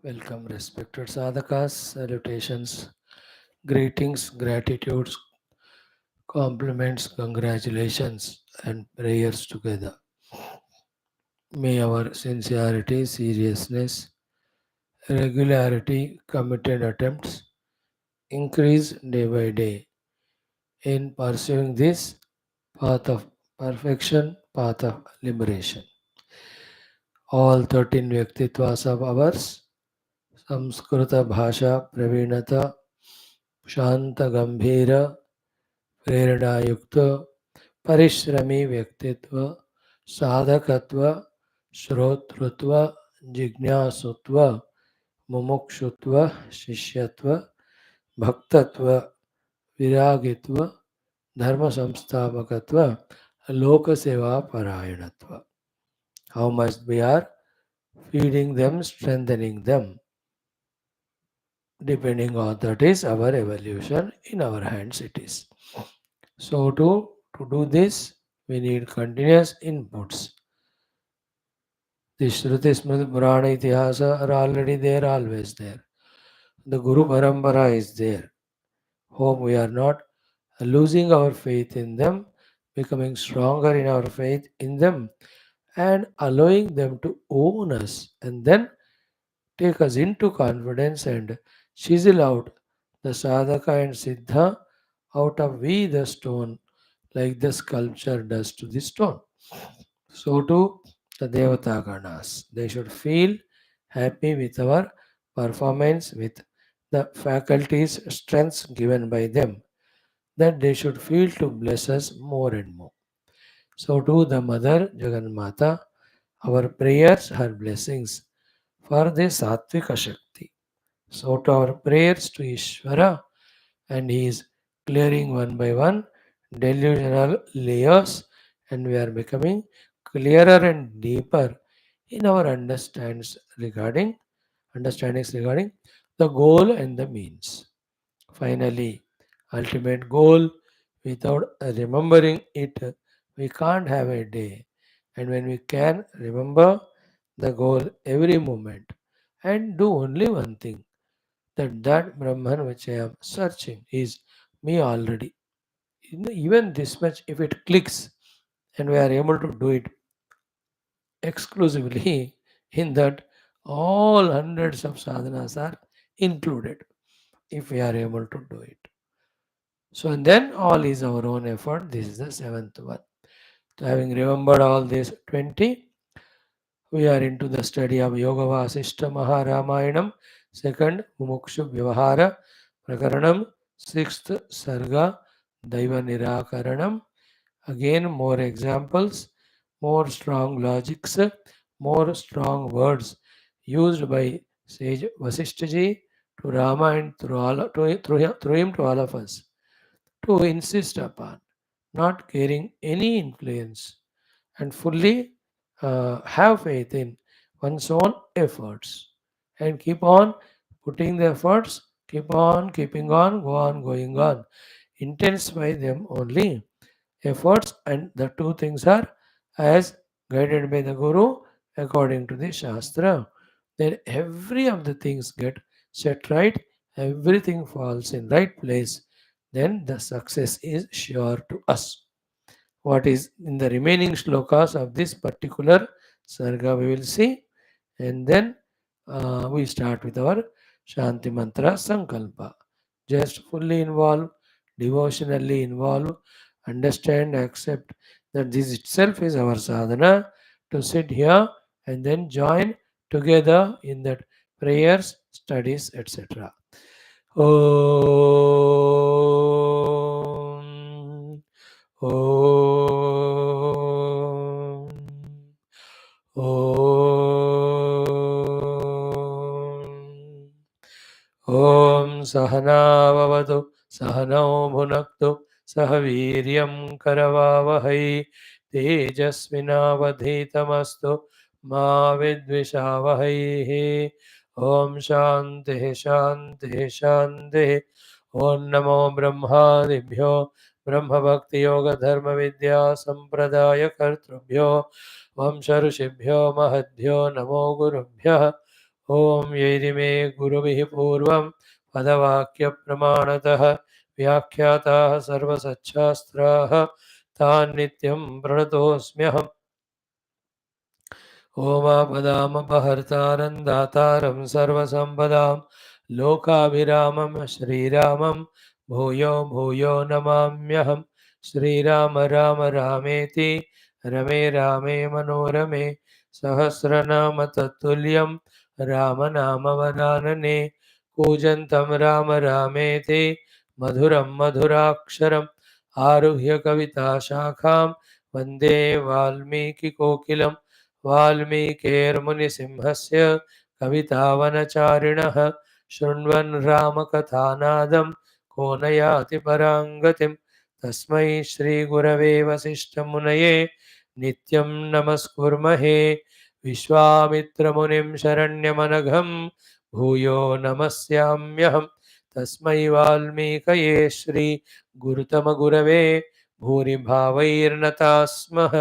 Welcome, respected sadhakas, salutations, greetings, gratitudes, compliments, congratulations, and prayers together. May our sincerity, seriousness, regularity, committed attempts increase day by day in pursuing this path of perfection, path of liberation. All 13 Vyaktitvas of ours, Samskrita Bhasha Pravinata, Shanta Gambhira, प्रेरणायुक्त परिश्रमी व्यक्तित्व साधकत्व श्रोतृत्व जिज्ञासुत्व मुमुक्षुत्व शिष्यत्व भक्तत्व विरागित्व धर्म संस्थापकत्व लोक सेवा परायणत्व. How much we are feeding them, strengthening them, depending on that is our evolution, in our hands it is. So to do this, we need continuous inputs. The Shruti Smriti Purana Itihasa are already there, always there. The Guru Parampara is there. Hope we are not losing our faith in them, becoming stronger in our faith in them, and allowing them to own us and then take us into confidence and chisel out the sadhaka and siddha out of we the stone, like the sculpture does to the stone. So too the Devata Ganas. They should feel happy with our performance, with the faculties, strengths given by them, that they should feel to bless us more and more. So too the Mother Jagannatha, our prayers, her blessings for the Sattvika Shakti. So to our prayers to Ishvara, and he is clearing one by one delusional layers, and we are becoming clearer and deeper in our understandings regarding the goal and the means. Finally, ultimate goal, without remembering it, we can't have a day. And when we can remember the goal every moment and do only one thing, that Brahman which I am searching is me already. Even this much, if it clicks and we are able to do it exclusively, in that all hundreds of sadhanas are included if we are able to do it. So, and then all is our own effort. This is the seventh one. So having remembered all these 20, we are into the study of Yoga Vaashishtha Maha Ramayanam, second Mumukshu Vyavahara, Prakaranam, sixth SARGA, DAIVA NIRAKARANam. Again, more examples, more strong logics, more strong words used by sage Vasishtha ji to Rama and through him to all of us, to insist upon not carrying any influence and fully have faith in one's own efforts and keep on putting the efforts, keep on keeping on, go on going on. Intensify them only efforts, and the two things are as guided by the Guru according to the Shastra. Then every of the things get set right, everything falls in right place, then the success is sure to us. What is in the remaining shlokas of this particular sarga we will see, and then we start with our Shanti Mantra Sankalpa. Just fully involve, devotionally involve, understand, accept that this itself is our sadhana, to sit here and then join together in that prayers, studies, etc. Om. Om. Om. Om Sahanavavatu Sahanau Bhunaktu Sahaviryam Karavavahai Tejasvinavadhitamastu Ma Vidvishavahai. Om Shanti Shanti Shanti. Om Namo Brahmadibhyo Brahma Bhakti Yoga Dharma Vidya Sampradaya Kartrubhyo Vamsha Rishibhyo Mahadbhyo Namo Gurubhyo. ॐ यैरिमे गुरुभिः पूर्वं पदवाक्यप्रमाणतः व्याख्याताः सर्वसच्छास्त्राः तान् नित्यं प्रणतोऽस्म्यहम्। ओमापदामपहर्तारं दातारं सर्वसम्पदां लोकाभिरामं श्रीरामं भूयो भूयो नमाम्यहम्। श्रीराम राम रामेति रमे रामे मनोरमे सहस्रनाम तत्तुल्यं रामनामवरानने। कूजन्तं राम रामेति मधुरं मधुराक्षरम् आरुह्य कविताशाखां वन्दे वाल्मीकिकोकिलम्। वाल्मीकिर्मुनिसिंहस्य कवितावनचारिणः शृण्वन् रामकथानादं को न याति परां गतिम्। तस्मै श्रीगुरवे वसिष्ठमुनये नित्यं नमस्कुर्महे। विश्वामित्रमुनिं शरण्यमनघं भूयो नमस्याम्यहम्। तस्मै वाल्मीकये श्रीगुरुतमगुरवे भूरिभावैर्नताः स्मः।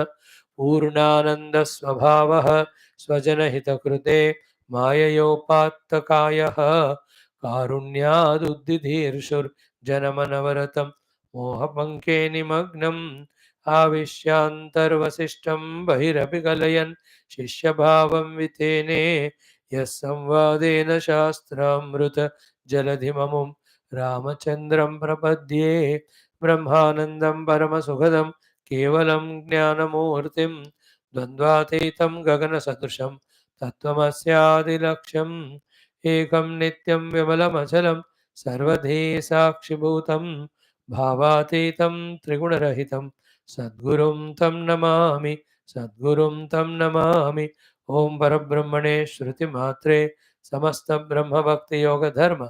पूर्णानन्दस्वभावः स्वजनहितकृते माययोपात्तकायः कारुण्यादुद्दिधीर्षुर्जनमनवरतं मोहपङ्के निमग्नम् आविश्यान्तर्वसिष्ठं बहिरपि कलयन् शिष्यभावं वितेने। यः संवादेन शास्त्रामृत जलधिममुं रामचन्द्रं प्रपद्ये। ब्रह्मानन्दं परमसुखदं केवलं ज्ञानमूर्तिं द्वन्द्वातीतं गगनसदृशं तत्त्वमस्यादिलक्ष्यम्। एकं नित्यं विमलमचलं सर्वधी साक्षिभूतं भावातीतं त्रिगुणरहितं सद्गुरुं तं नमामि। सद्गुरुं तं नमामि। ॐ परब्रह्मणे श्रुतिमात्रे समस्तब्रह्मभक्तियोगधर्म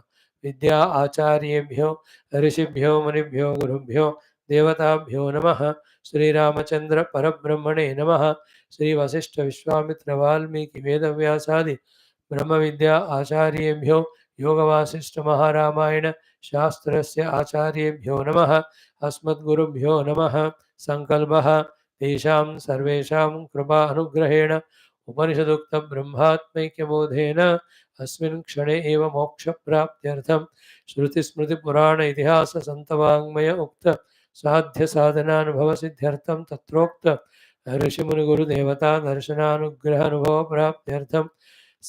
विद्या आचार्येभ्यो ऋषिभ्यो मुनिभ्यो गुरुभ्यो देवताभ्यो नमः। श्रीरामचंद्र परब्रह्मणे नमः। श्री वशिष्ठ विश्वामित्र वाल्मीकि वेदव्यासादि ब्रह्म विद्या आचार्येभ्यो योग वासिष्ठ महारामायण शास्त्रस्य आचार्येभ्यो नमः। अस्मद्गुरुभ्यो नमः। संकल्पः तेषां सर्वेषां कृपा अनुग्रहेण उपनिषदुक्त ब्रह्मात्मैक्यबोधेन अस्मिन् क्षणे एव मोक्षप्राप्त्यर्थं श्रुतिस्मृतिपुराण इतिहास संतवाङ्मय उक्त साध्य साधनानुभव सिद्ध्यर्थं तत्रोक्त ऋषिमुनिगुरुदेवता दर्शनानुग्रह अनुभव प्राप्त्यर्थं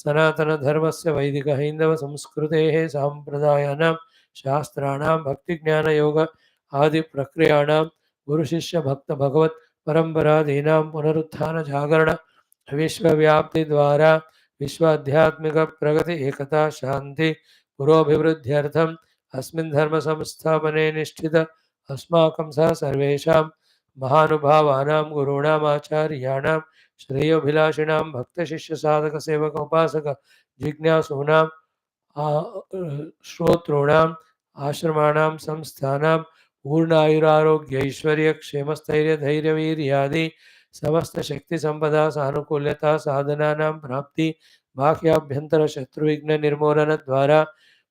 सनातन धर्मस्य वैदिक हैंदव संस्कृतेः साम्प्रदायानां शास्त्राणां भक्तिज्ञान योग आदि प्रक्रियाणां गुरुशिष्य भक्त भगवत परंपरादीनां पुनरुत्थान जागरण विश्वव्याप्ति द्वारा विश्व आध्यात्मिक प्रगति एकता शांति पुरोभिवृद्ध्यर्थम् अस्मिन् धर्म संस्थापने निष्ठित अस्माकं सह सर्वेषां महानुभावानां गुरूणाम् आचार्याणां श्रेयोभिलाषिणां भक्तशिष्यसाधकसेवक उपासक जिज्ञासूनां श्रोतॄणाम् आश्रमाणां संस्थानां पूर्णायुरारोग्यैश्वर्यक्षेमस्थैर्यधैर्यवीर्यादि समस्त शक्ति संपदा सानुकूल्यता साधनानां प्राप्ति बाह्याभ्यंतर शत्रुविघ्न निर्मूलन द्वारा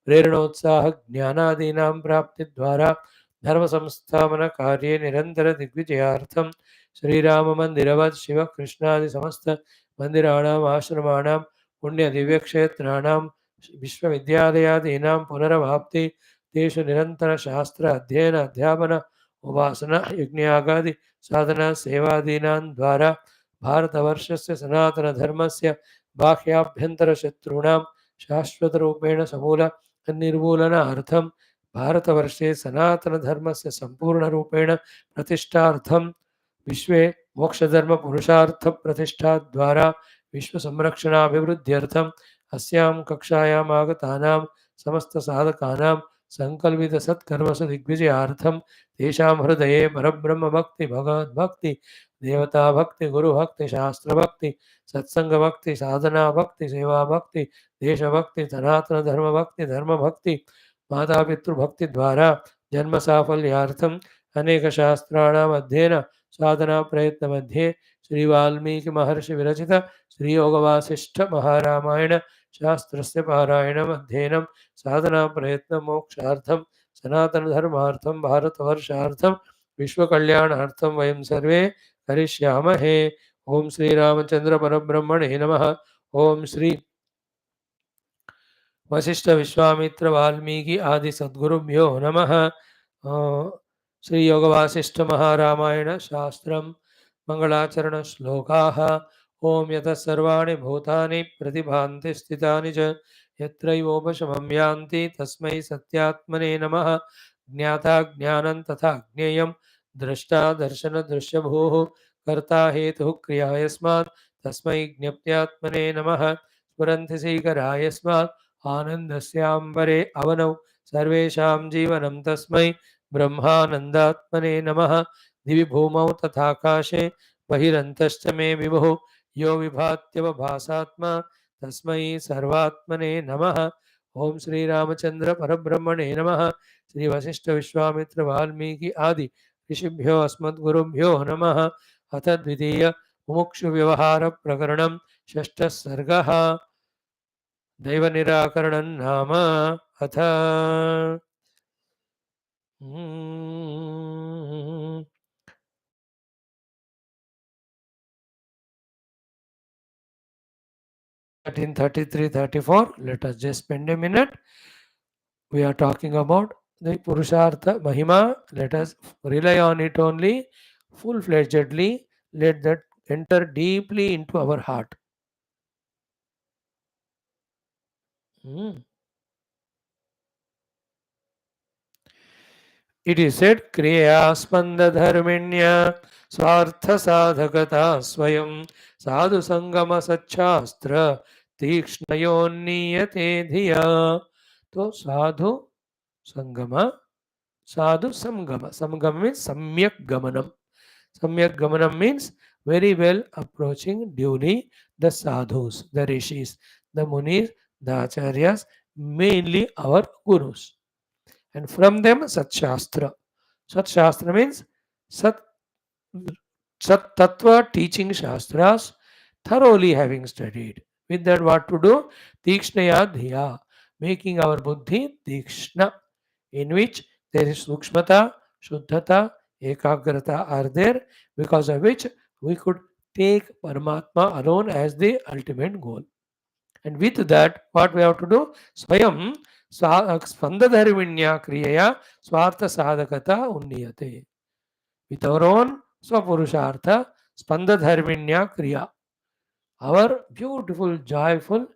प्रेरणोत्साह ज्ञानादीनां प्राप्ति द्वारा धर्म संस्थापन कार्ये निरंतर दिग्विजयार्थं श्रीराम मंदिरवत् शिव कृष्णादि समस्त मंदिराणाम् आश्रमाणां पुण्य दिव्यक्षेत्राणां विश्वविद्यालयादीनां पुनरवाप्ति तेषु निरंतर शास्त्र अध्ययन अध्यापन उपासना यज्ञयागादि साधना सेवादीनां द्वारा भारतवर्षस्य सनातनधर्मस्य बाह्याभ्यंतर शत्रूणां शाश्वतरूपेण समूल निर्मूलनार्थं भारतवर्षे सनातनधर्मस्य सम्पूर्णरूपेण प्रतिष्ठार्थं विश्वे मोक्षधर्म पुरुषार्थ प्रतिष्ठा द्वारा विश्वसंरक्षणाभिवृद्ध्यर्थम् अस्यां कक्षायाम् आगतानां समस्त साधकानां संकल्पित सत्कर्मसु दिग्विजयार्थं तेषां हृदये परब्रह्म भक्ति भगवद्भक्ति देवता भक्ति गुरुभक्ति शास्त्रभक्ति सत्संगभक्ति साधना भक्ति सेवा भक्ति देशभक्ति सनातन धर्म भक्ति धर्म भक्ति माता पितृभक्ति द्वारा जन्म साफल्यार्थम अनेक शास्त्राणाम अध्ययन साधना प्रयत्न मध्ये श्री वाल्मीकि महर्षि विरचित श्री योग वासिष्ठ महारामायण शास्त्रस्य पारायणम् अध्ययनं साधना प्रयत्न मोक्षार्थं सनातन धर्मार्थं भारतवर्षार्थं विश्वकल्याणार्थं वयं सर्वे करिष्यामहे। ओम श्री रामचंद्र परब्रह्मणे नमः। ओम श्री वशिष्ठ विश्वामित्र वाल्मीकि आदि सद्गुरुभ्यो नमः। श्री योग वासिष्ठ महारामायण शास्त्रम मंगलाचरण श्लोकाः। ओम यतः सर्वाणि भूतानि प्रतिभान्ति स्थितानि च यत्रैवोपशमं यान्ति तस्मै सत्यात्मने नमः। ज्ञाता ज्ञानं तथा ज्ञेयं द्रष्टा दर्शन दृश्यभूः कर्ता हेतुः क्रिया यस्मात् तस्मै ज्ञप्त्यात्मने नमः। स्फुरन्ति श्रीकरा यस्मात् आनन्दस्याम्बरे अवनौ सर्वेषां जीवनं तस्मै ब्रह्मानन्दात्मने नमः। दिवि भूमौ तथाकाशे बहिरन्तश्च मे विभुः यो विभात्यवभासात्मा तस्मै सर्वात्मने नमः। ओम श्री रामचंद्र परब्रह्मणे नमः। श्री वशिष्ठ विश्वामित्र वाल्मीकि आदि ऋषिभ्यो अस्मद्गुरुभ्यो नमः। अथ द्वितीय मुमुक्षु व्यवहार प्रकरणं षष्ठः सर्गः। दैव निराकरणं नाम अथ 1333-34. Let us just spend a minute. We are talking about the Purushartha Mahima. Let us rely on it only full-fledgedly. Let that enter deeply into our heart. It is said, Kriya Spanda Dharminya Swartha Sadhakata Swayam Sadhu Sangama Satchastra Tikšnayonniyate Dhiya. So, Sadhu Sangama, Sadhu Samgama. Samgama means Samyak Gamanam. Samyak Gamanam means very well approaching duly the sadhus, the rishis, the munis, the acharyas, mainly our gurus. And from them, Sat Shastra. Sat Shastra means Sat, Sat Tattva teaching Shastras, thoroughly having studied. With that, what to do? Tikshnaya Dhiya, making our buddhi Tikshna, in which there is Sukshmata, Shuddhata, Ekagrata are there, because of which we could take Paramatma alone as the ultimate goal. And with that, what we have to do? Swayam Spandadharvinya Kriyaya Swartha Sadhakata Unniyate. With our own Swapurushartha Spandadharvinya Kriya. Our beautiful, joyful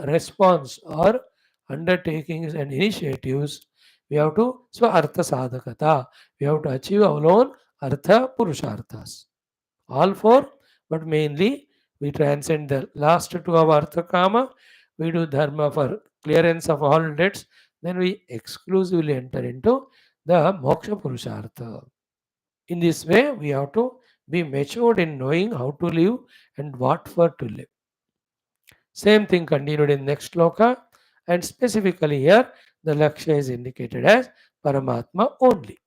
response or undertakings and initiatives, we have to Swartha Sadhakata. We have to achieve our own Artha Purusharthas. All four, but mainly we transcend the last two of Artha Kama. We do Dharma for clearance of all debts. Then we exclusively enter into the Moksha Purushartha. In this way, we have to be matured in knowing how to live and what for to live. Same thing continued in next sloka, and specifically here, the Lakshya is indicated as Paramatma only.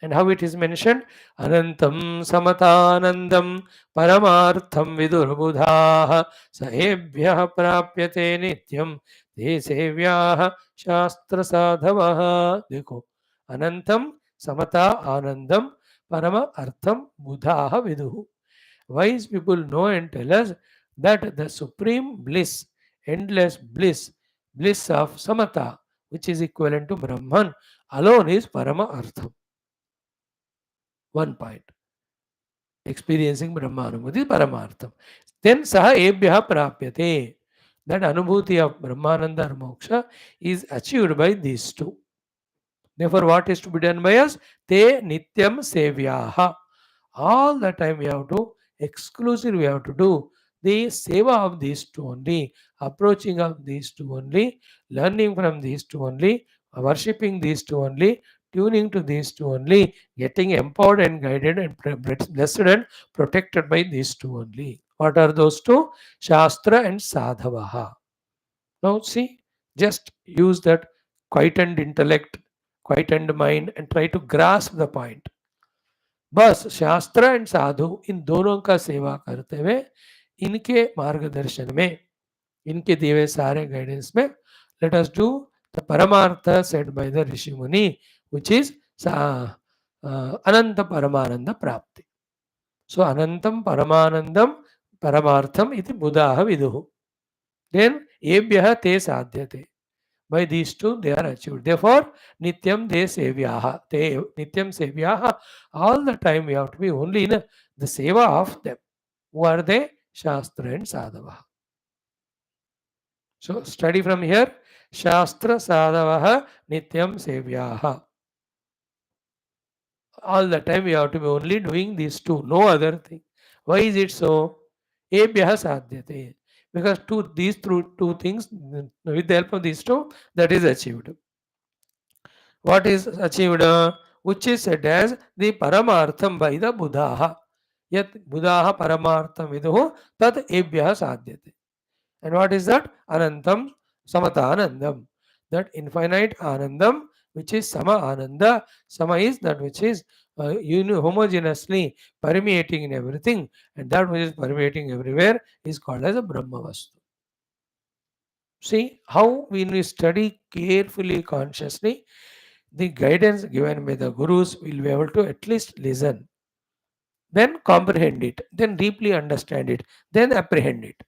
And how it is mentioned? Anantam samatanandam paramartham vidurbudhaha sahebhyah prapyate nityam te sevyah shastra sadhavaha. Dekho. Anantam samata anandam parama artham budhaha viduhu. Wise people know and tell us that the supreme bliss, endless bliss, bliss of samata, which is equivalent to Brahman, alone is parama artham. One point. Experiencing Brahmanubhuti Paramartham. Then Saha Ebhya Prapyate. That Anubhuti of Brahmananda or Moksha is achieved by these two. Therefore, what is to be done by us? Te Nityam Sevyaha. All the time we have to, exclusively we have to do the seva of these two only, approaching of these two only, learning from these two only, worshipping these two only, tuning to these two only, getting empowered and guided and blessed and protected by these two only. What are those two? Shastra and Sadhavaha. Now see, just use that quietened intellect, quietened mind and try to grasp the point. बस शास्त्र and साधु इन दोनों का सेवा करते हुए इनके मार्गदर्शन में, इनके दिए हुए सारे गाइडेंस में, लेट अस डू द परमार्थ सेड बाय द ऋषि मुनि, व्हिच इज अनंत परमानंद प्राप्ति. सो अनंतम परमानंदम परमार्थम इति बुधाः विदुः. देन एभ्यः ते साध्यते. By these two, they are achieved. Therefore, nityam de sevyaha. Te nityam sevyaha. All the time we have to be only in the seva of them. Who are they? Shastra and Sadhava. So, study from here. Shastra Sadhavaha Nityam Sevyaha. All the time we have to be only doing these two, no other thing. Why is it so? Ebhyaha sadhyate. Because these two things, with the help of these two, that is achieved. What is achieved? Which is said as the Paramartham by the Buddha. Yat Buddha Paramartham viduhu tat ebhyaha sadhyate. And what is that? Anantam Samata Anandam. That infinite Anandam, which is Sama Ananda. Sama is that which is homogeneously permeating in everything, and that which is permeating everywhere is called as a Brahma Vastu. See how when we study carefully, consciously, the guidance given by the Gurus will be able to at least listen, then comprehend it, then deeply understand it, then apprehend it.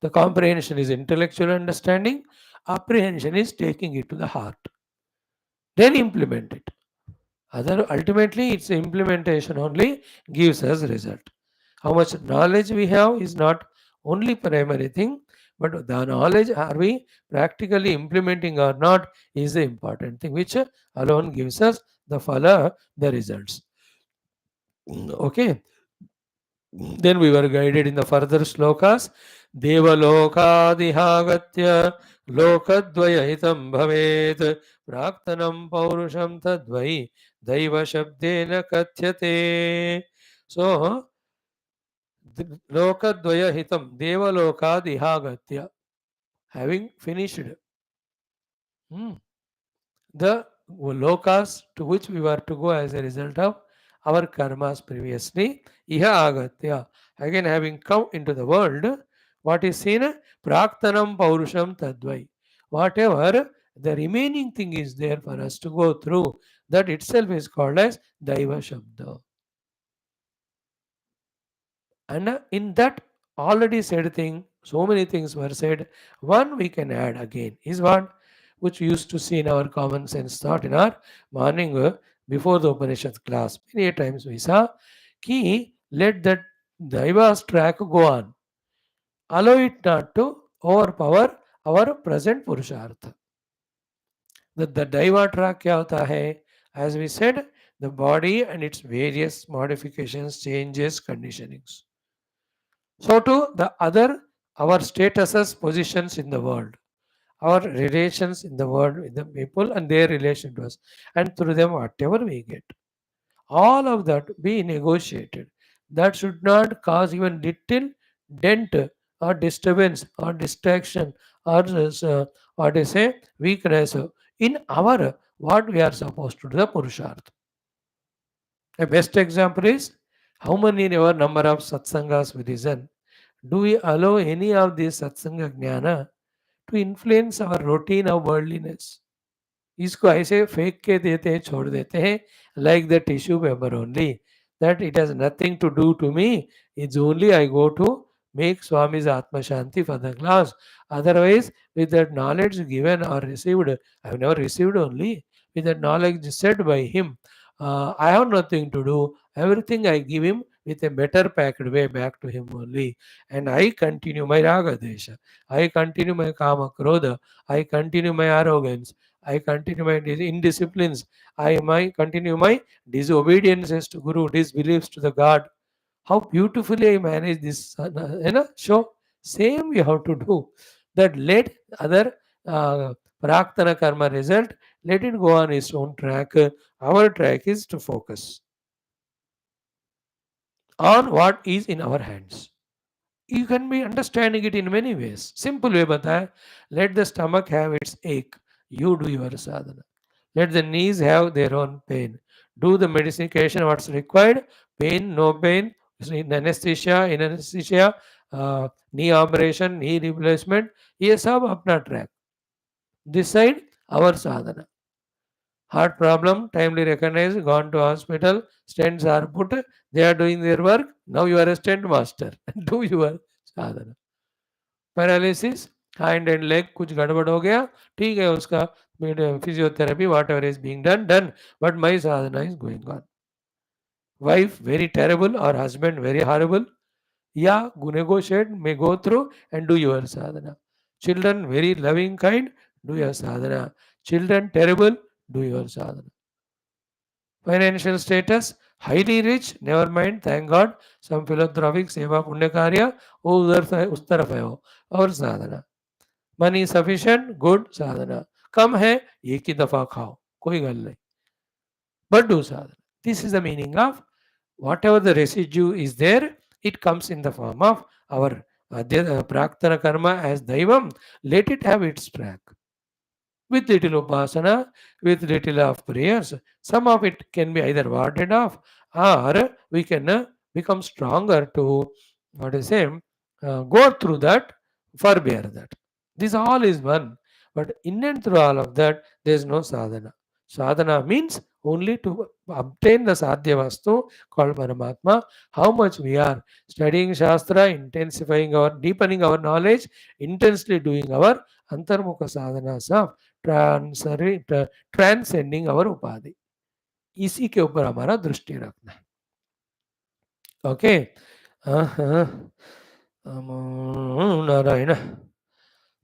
The comprehension is intellectual understanding, apprehension is taking it to the heart, then implement it. Ultimately, its implementation only gives us result. How much knowledge we have is not only primary thing, but the knowledge are we practically implementing or not is the important thing, which alone gives us the phala, the results. Okay. Then we were guided in the further slokas. Devalokadihagatya lokadvayahitam bhavet praktanam paurusham tadvai daiva shabdena kathyate. So, lokadvayahitam devalokadihagatya. Having finished the lokas to which we were to go as a result of our karmas previously, iha agatya, again having come into the world, what is seen? Praktanam paurusham tadvai. Whatever the remaining thing is there for us to go through, that itself is called as Daiva Shabda. And in that already said thing, so many things were said. One we can add again is what? Which we used to see in our common sense thought in our morning before the Upanishad class. Many times we saw, ki let that Daiva's track go on. Allow it not to overpower our present Purushartha. The Daiva track kya hota hai? As we said, the body and its various modifications, changes, conditionings. So too the other, our statuses, positions in the world, our relations in the world with the people and their relation to us, and through them whatever we get. All of that be negotiated. That should not cause even little dent or disturbance or distraction or what they say weakness in our what we are supposed to do the Purushartha. A best example is how many number of satsangas we listen. Do we allow any of this satsanga jnana to influence our routine of worldliness? इसको ऐसे फेंक के देते हैं, छोड़ देते हैं, like the tissue paper only, that it has nothing to do to me. It's only I go to make Swami's Atma Shanti for the class. Otherwise, with that knowledge given or received, I have never received only. With that knowledge said by him, I have nothing to do. Everything I give him with a better packed way back to him only. And I continue my raga desha. I continue my kama krodha. I continue my arrogance. I continue my indisciplines. I might continue my disobediences to Guru, disbeliefs to the God. How beautifully I manage this, show. Same we have to do. That let other praktana karma result, let it go on its own track. Our track is to focus on what is in our hands. You can be understanding it in many ways. Simple way bataya. Let the stomach have its ache. You do your sadhana. Let the knees have their own pain. Do the medication what's required. Pain, no pain. In anesthesia, in anesthesia, knee operation, knee replacement. ये सब अपना track. This side, our sadhana. Heart problem, timely recognized, gone to hospital, stents are put, they are doing their work. Now you are a stent master. Do your sadhana. Paralysis, hand and leg कुछ गड़बड़ हो गया, ठीक है, उसका physiotherapy what ever is being done done, but my Sadhana is going on. Wife very terrible or husband very horrible, yeah, negotiate, may go through and do your sadhana. Children very loving kind, do your sadhana. Children terrible, do your sadhana. Financial status highly rich, never mind, thank God. Some philanthropic seva punya karya, wo udhar se us taraf hai wo, और साधना. Money sufficient, good sadhana. कम है एक ही दफा खाओ, कोई गल नहीं, but do sadhana. This is the meaning of whatever the residue is there, it comes in the form of our praktana karma as daivam. Let it have its track. With little upasana, with little of prayers, some of it can be either warded off or we can become stronger to, what is say, go through that, forbear that. This all is one. But in and through all of that, there is no sadhana. Sadhana means only to obtain the sadhya vastu called Paramatma. How much we are studying Shastra, intensifying our, deepening our knowledge, intensely doing our antarmukha sadhanas of transcending our उपाधि, इसी के ऊपर हमारा दृष्टि रखना है. Okay, Narayana,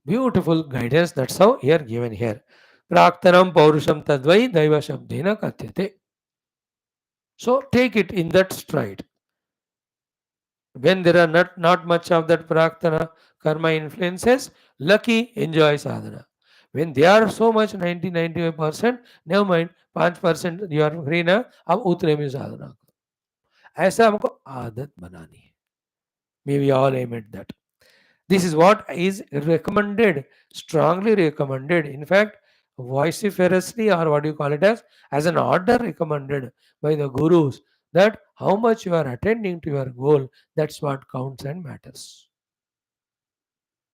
beautiful guidance, that's how here given here. प्राक्तनम पौरुषम तद्वै दैव शब्देन कथ्यते. So take it in that stride. When there are not much of that praktana karma influences, lucky, enjoy sadhana. When they are so much 90-95%, never mind, 5% you are free ना, अब उतने में साधना करो. ऐसा हमको आदत बनानी है. May we all aim at that. This is what is recommended, strongly recommended. In fact, vociferously, or what you call it as an order recommended by the gurus, that how much you are attending to your goal, that's what counts and matters.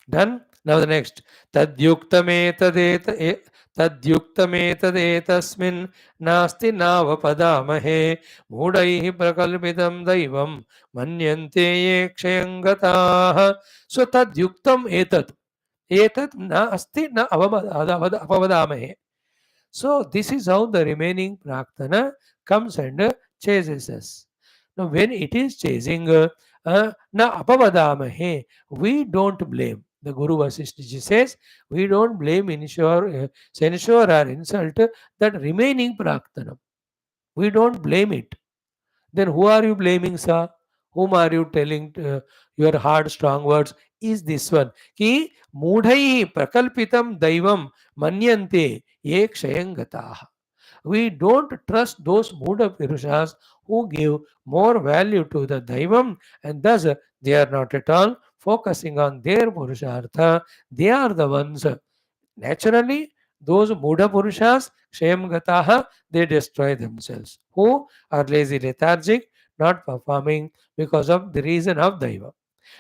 Done? Now the next. तद्युक्तमेतदेतस्मिन् नास्ति नावपदामहे मूढैः प्रकल्पितं दैवं मन्यन्ते ये क्षयं गताः. So tadyuktam etat नास्ति न अपवदामहे. So this is how the remaining praktana comes and chases us. Now when it is chasing, na apavadamahe, we don't blame. The Guru Vaashishtha ji says, we don't blame, censure or insult that remaining praktana. We don't blame it. Then who are you blaming, sir? Whom are you telling your hard, strong words? Is this one. Ki mudhai prakalpitam daivam manyante ye kshayangataha. We don't trust those Mudha Purushas who give more value to the Daivam, and thus they are not at all focusing on their Purushartha. They are the ones. Naturally, those Mudha Purushas, Kshayam Gataha, they destroy themselves. Who are lazy, lethargic, not performing because of the reason of Daiva.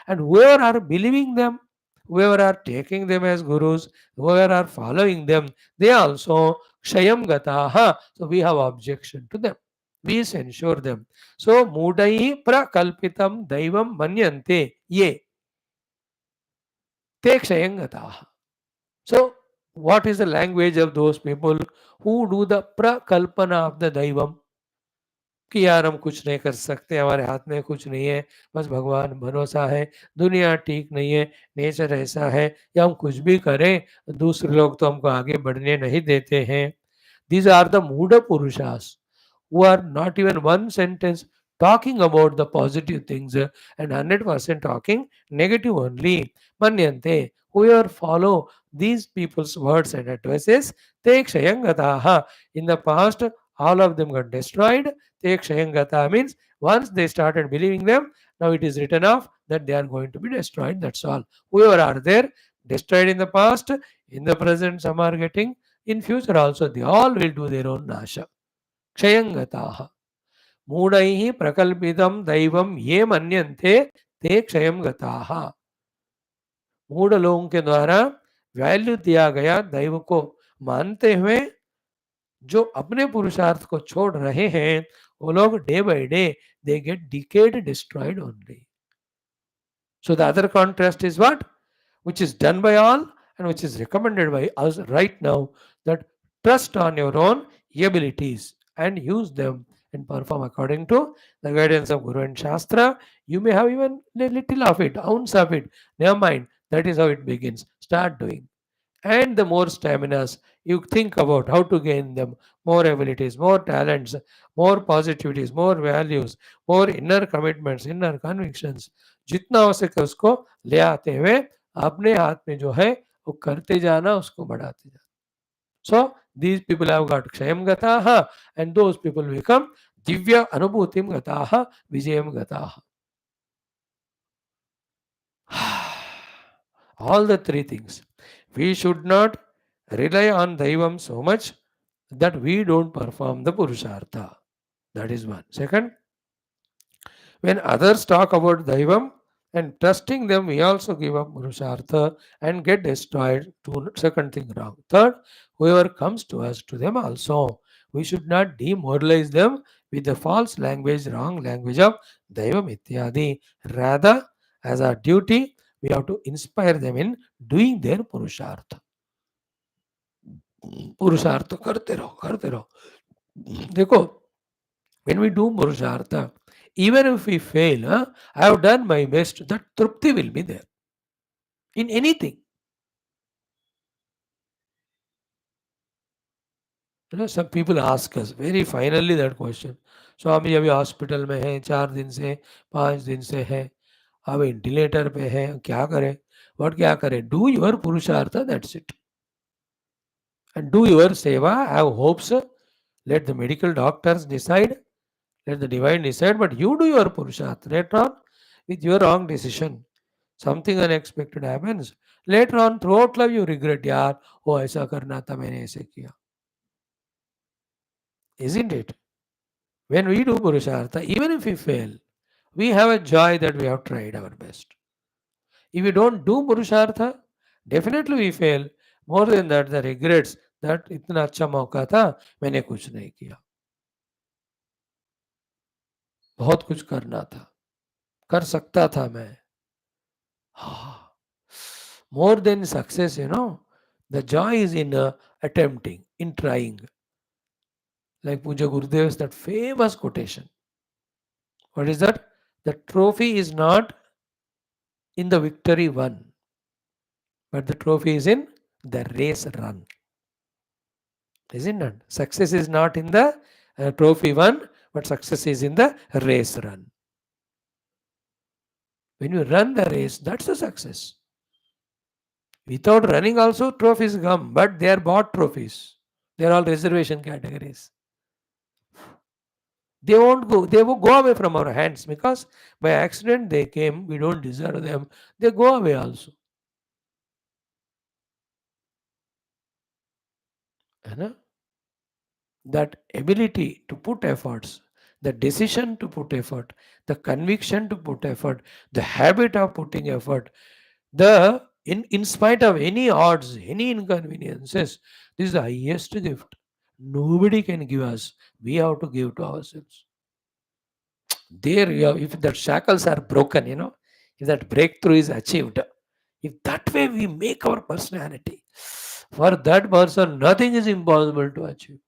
And whoever are believing them, whoever are taking them as gurus, whoever are following them, they also Kshayam Gataha. So we have objection to them. We censure them. So Mudai Prakalpitam Daivam Manyante Ye Te Kshayam Gataha. So what is the language of those people who do the prakalpana of the Daivam? कि यार हम कुछ नहीं कर सकते, हमारे हाथ में कुछ नहीं है, बस भगवान भरोसा है, दुनिया ठीक नहीं है, नेचर ऐसा है, या हम कुछ भी करें दूसरे लोग तो हमको आगे बढ़ने नहीं देते हैं. These are the Muda Purushas who are not even one sentence talking about the positive things and 100% talking negative only. Manyante, whoever follow these people's words and advices, te kshayangataha. In the past, all of them got destroyed. Te kshayangata means once they started believing them, now it is written off that they are going to be destroyed. That's all. Whoever are there, destroyed in the past, in the present, some are getting, in future also, they all will do their own nasha. Kshayangataha. मूढ़ैः प्रकल्पितं दैवं ये मन्यन्ते ते क्षयं गताः. मूढ़ लोगों के द्वारा वैल्यू दिया गया दैव को मानते हुए जो अपने पुरुषार्थ को छोड़ रहे हैं, वो लोग day by day they get decade, destroyed only. So the other contrast is what? which is done by all and which is recommended by us right now, that trust on your own abilities and use them and perform according to the guidance of Guru and Shastra. You may have even a little of it, ounce of it. Never mind. That is how it begins. Start doing. And the more staminas you think about how to gain them, more abilities, more talents, more positivities, more values, more inner commitments, inner convictions, जितना हो सके उसको ले आते हुए अपने हाथ में जो है वो करते जाना, उसको बढ़ाते जाना. So these people have got Kshayam Gataha, and those people become Divya Anubhutim Gataha, Vijayam Gataha. All the three things. We should not rely on Daivam so much that we don't perform the Purushartha. That is one. Second, when others talk about Daivam and trusting them, we also give up Purushartha and get destroyed. To second thing wrong. Third, whoever comes to us, to them also, we should not demoralize them with the false language, wrong language of Daivam Ityadi. Rather, as our duty, we have to inspire them in doing their Purushartha. पुरुषार्थ करते रहो. देखो, when we do Purushartha, even if we fail, I have done my best, that trupti will be there in anything. Some people ask us very finally that question. स्वामी अभी hospital में है, 4 दिन से 5 दिन से है, अब वेंटिलेटर पे है, क्या करें? What क्या करें? Do your Purushartha, that's it. And do your seva, have hopes, let the medical doctors decide, let the divine decide, but you do your Purushartha. Later on, with your wrong decision, something unexpected happens. Later on, throughout life, you regret, यार, वो ऐसा करना था, मैंने ऐसे किया. Isn't it? When we do Purushartha, even if we fail, we have a joy that we have tried our best. If we don't do Purushartha, definitely we fail. More than that, the regrets that इतना अच्छा मौका था, मैंने कुछ नहीं किया. बहुत कुछ करना था, कर सकता था मैं. More than success, the joy is in attempting, in trying. Like Puja Gurudev's that famous quotation. What is that? The trophy is not in the victory won, but the trophy is in the race run. Isn't it? Success is not in the trophy won, but success is in the race run. When you run the race, that's a success. Without running also trophies come, but they are bought trophies. They are all reservation categories. They won't go. They will go away from our hands because by accident they came. We don't deserve them. They go away also. That ability to put efforts, the decision to put effort, the conviction to put effort, the habit of putting effort, in spite of any odds, any inconveniences, this is the highest gift. Nobody can give us. We have to give to ourselves. There you have, if the shackles are broken, if that breakthrough is achieved, if that way we make our personality, for that person nothing is impossible to achieve.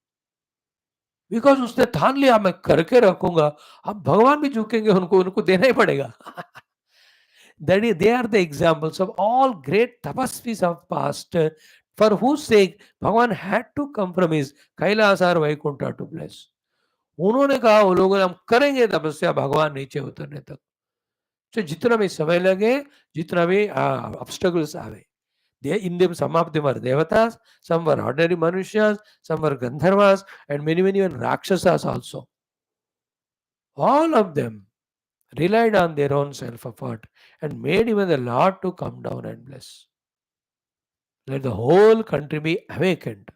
Because उसने ठान लिया मैं करके रखूंगा, अब भगवान भी झुकेंगे, उनको देना ही पड़ेगा. That is, they are the examples of all great tapasvis of past, for whose sake Bhagavan had to compromise Kailas or Vaikuntha to bless. उन्होंने कहा वो लोगों ने हम करेंगे तपस्या भगवान नीचे उतरने तक. तो जितना भी समय लगे, जितना भी obstacles आवे, in them, some of them are devatas, some were ordinary manushas, some were gandharvas, and many even rakshasas also. All of them relied on their own self-effort and made even the Lord to come down and bless. Let the whole country be awakened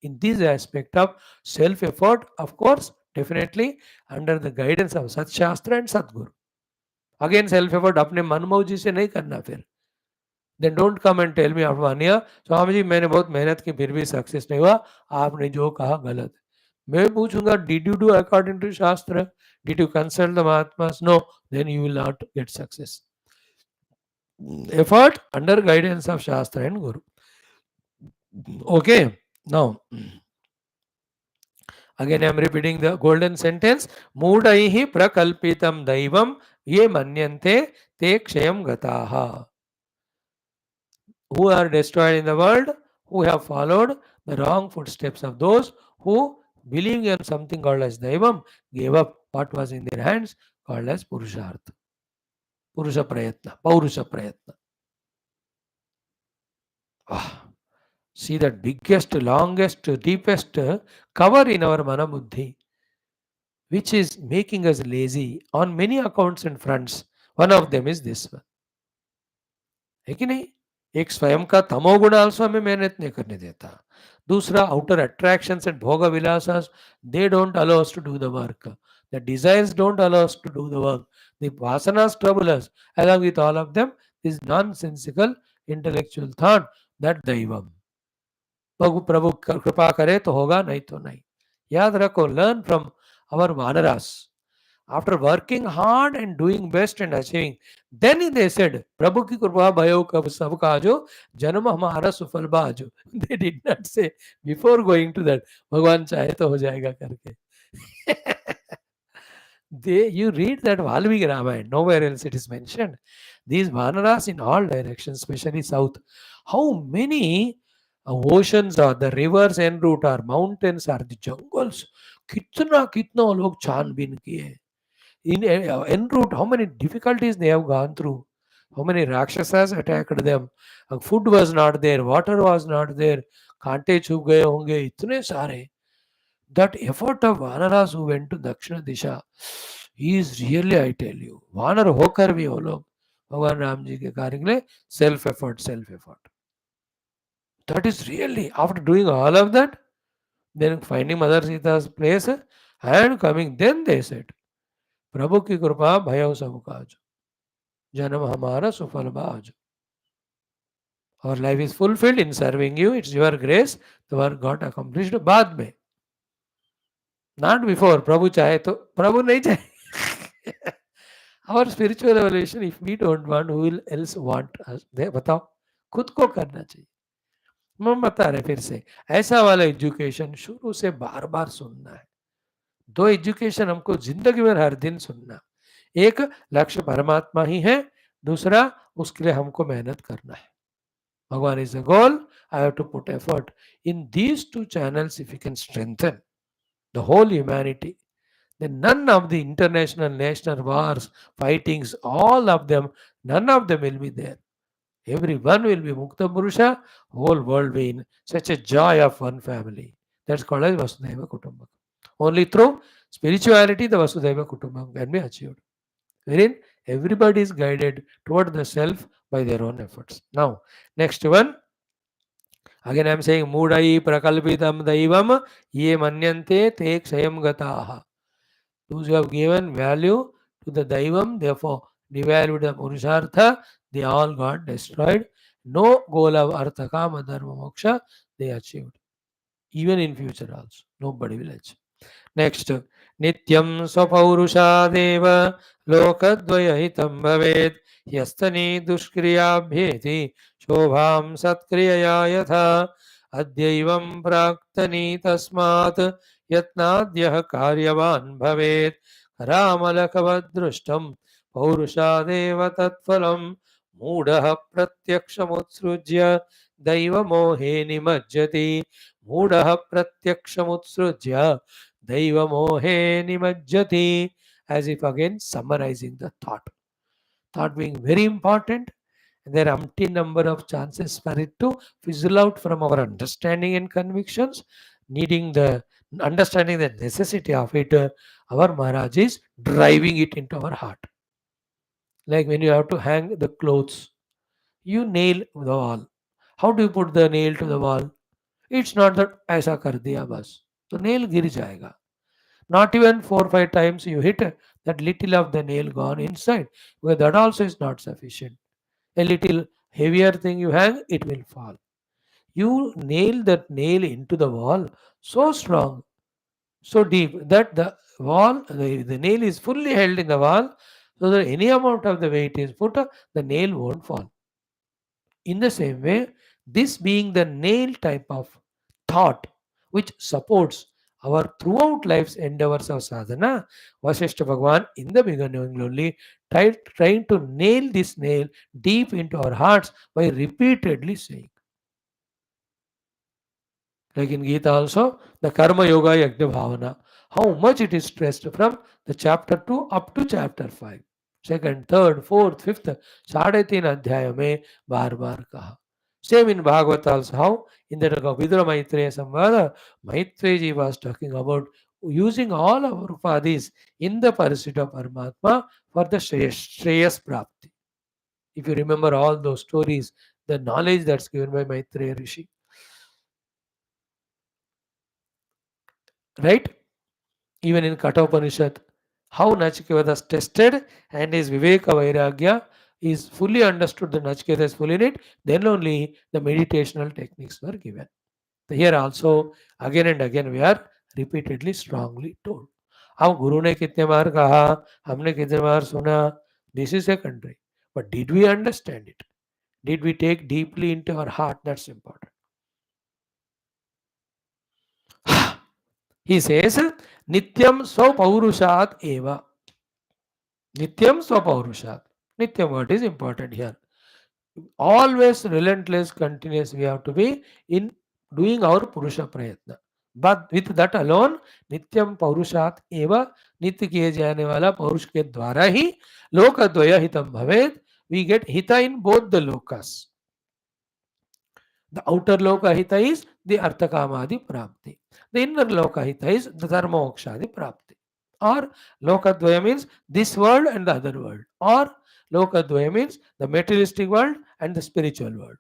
in this aspect of self-effort, of course, definitely under the guidance of Sat Shastra and Satguru. Again, self-effort अपने मनमौजी से नहीं करना फिर. Then don't come and tell me after 1 year, Swami ji मैंने बहुत मेहनत की फिर भी सक्सेस नहीं हुआ, आपने जो कहा गलत. मैं पूछूंगा, did you do according to Shastra? Did you consult the Mahatmas? No, then you will not get success. effort under guidance of Shastra and Guru. Okay, now again I am repeating the golden sentence. Mudaihi prakalpitam daivam ye manyante te kshayam gataha. Who are destroyed in the world, who have followed the wrong footsteps of those who, believing in something called as Daivam, gave up what was in their hands called as Purushartha. Purusha Prayatna, Paurusha Prayatna. Ah, see that biggest, longest, deepest cover in our Mana Buddhi, which is making us lazy on many accounts and fronts. One of them is this one. है कि नहीं? एक स्वयं का तमोगुण also हमें मेहनत नहीं करने देता. दूसरा outer attractions and bhoga vilasas, they don't allow us to do the work. The desires don't allow us to do the work. The vasanas trouble us. Along with all of them, this nonsensical intellectual thought that daivam. प्रभु कृपा करे तो होगा, नहीं तो नहीं. याद रखो, learn from our vanaras. After working hard and doing best and achieving, then they said, Prabhu ki कृपा भयो कब सब काजो, जन्म हमारा सुफल बाजो. They did not say before going to that, भगवान चाहे तो हो जाएगा करके. You read that Valmiki Ramayana, nowhere else it is mentioned. These Vanaras in all directions, especially south, how many oceans are, the rivers en route are, mountains are, the jungles, कितना कितना लोग छानबीन किए. In en route, how many difficulties they have gone through, how many rakshasas attacked them, food was not there, water was not there, कांटे छुप गए होंगे, इतने सारे. That effort of Vanaras who went to Dakshina Disha is really, I tell you, Vanar होकर भी वो लोग भगवान राम जी के कार्य के लिए self effort. That is really, after doing all of that, then finding Mother Sita's place and coming, then they said, प्रभु की कृपा भयो सब काज, जन्म हमारा सुफल बाज. Our life is fulfilled in serving you. It's your grace. The work got accomplished बाद में. Not before. प्रभु चाहे तो, प्रभु नहीं चाहे. Our spiritual evolution, if we don't want, who will else want us? बताओ, खुद को करना चाहिए. मैं बता रहे फिर से, ऐसा वाला एजुकेशन शुरू से बार बार सुनना है. दो एजुकेशन हमको जिंदगी में हर दिन सुनना. एक लक्ष्य परमात्मा ही है, दूसरा उसके लिए हमको मेहनत करना है. भगवान is the goal. I have to put effort in these two channels. If you can strengthen the whole humanity, then none of the international national wars, fightings, all of them, none of them will be there. Everyone will be Mukta Purusha, whole world will be in such a joy of one family. That's called as Vasudhaiva Kutumbakam. Only through spirituality the Vasudhaiva Kutumbakam can be achieved, wherein everybody is guided toward the self by their own efforts. Now, next one. Again I am saying, Mudai prakalpitam daivam ye manyante te kshayam gataha. Those who have given value to the Daivam, therefore devalued the Purushartha, they all got destroyed. No goal of Artha Kama Dharma Moksha they achieved. Even in future also, nobody will achieve. Next, Nityam Swapaurusha Lokadvayahitam Bhavet Yastani Dushkriya Bheti Shobham Satkriya Yatha Adyaivam Praktani Tasmat Yatnadyah Karyavan Bhavet Ramalakavadrushtam Paurusha Tatphalam Mudaha Pratyakshamutsrujya Daiva Mohe Nimajjati Mudaha Pratyakshamutsrujya Daiva Mohe Nimajjati. As if again summarizing the thought. Thought being very important, and there are umpteen number of chances for it to fizzle out from our understanding and convictions, needing the understanding the necessity of it. Our Maharaj is driving it into our heart. Like when you have to hang the clothes, you nail the wall. How do you put the nail to the wall? It's not that ऐसा कर दिया बस, तो nail गिर जाएगा. Not even 4 or 5 times you hit that little of the nail gone inside. Well, that also is not sufficient. A little heavier thing you hang, it will fall. You nail that nail into the wall so strong, so deep that the wall, the nail is fully held in the wall, so that any amount of the weight is put, the nail won't fall. In the same way, this being the nail type of thought which supports our throughout life's endeavors of sadhana, Vasishta Bhagwan in the beginning only trying to nail this nail deep into our hearts by repeatedly saying. Like in Gita also, the Karma Yoga Yajna Bhavana, how much it is stressed from the chapter 2 up to chapter 5. Second, third, fourth, fifth, साढ़े तीन अध्याय में बार बार कहा. Same in Bhagavad also, how in the Vidura Maitreya Samvada, Maitreya ji was talking about using all our upadhis in the pursuit of Paramatma for the Shreyas Prapti. If you remember all those stories, the knowledge that's given by Maitreya Rishi, right? Even in Kathopanishad, how Nachiketa was tested and his Viveka Vairagya is fully understood, the Nachiketa is fully in it, then only the meditational techniques were given. So here also, again and again, we are repeatedly strongly told. अब गुरु ने कितने बार कहा, हमने कितने बार सुना, this is secondary. But did we understand it? Did we take deeply into our heart? That's important. He says, Nityam Swapaurushat Eva. Nityam Swapaurushat. Nityam word is important here. Always relentless, continuous, we have to be in doing our Purusha Prayatna. But with that alone, Nityam Paurushat Eva, Nitya kiye jane wala Paurush ke dwara hi Lokadvaya Hitam Bhavet. We get Hita in both the lokas. The outer loka hita is the arthakamadi prapti. The inner loka hita is the dharma mokshadi prapti. Or lokadvaya means this world and the other world. Or lokadvaya means the materialistic world and the spiritual world.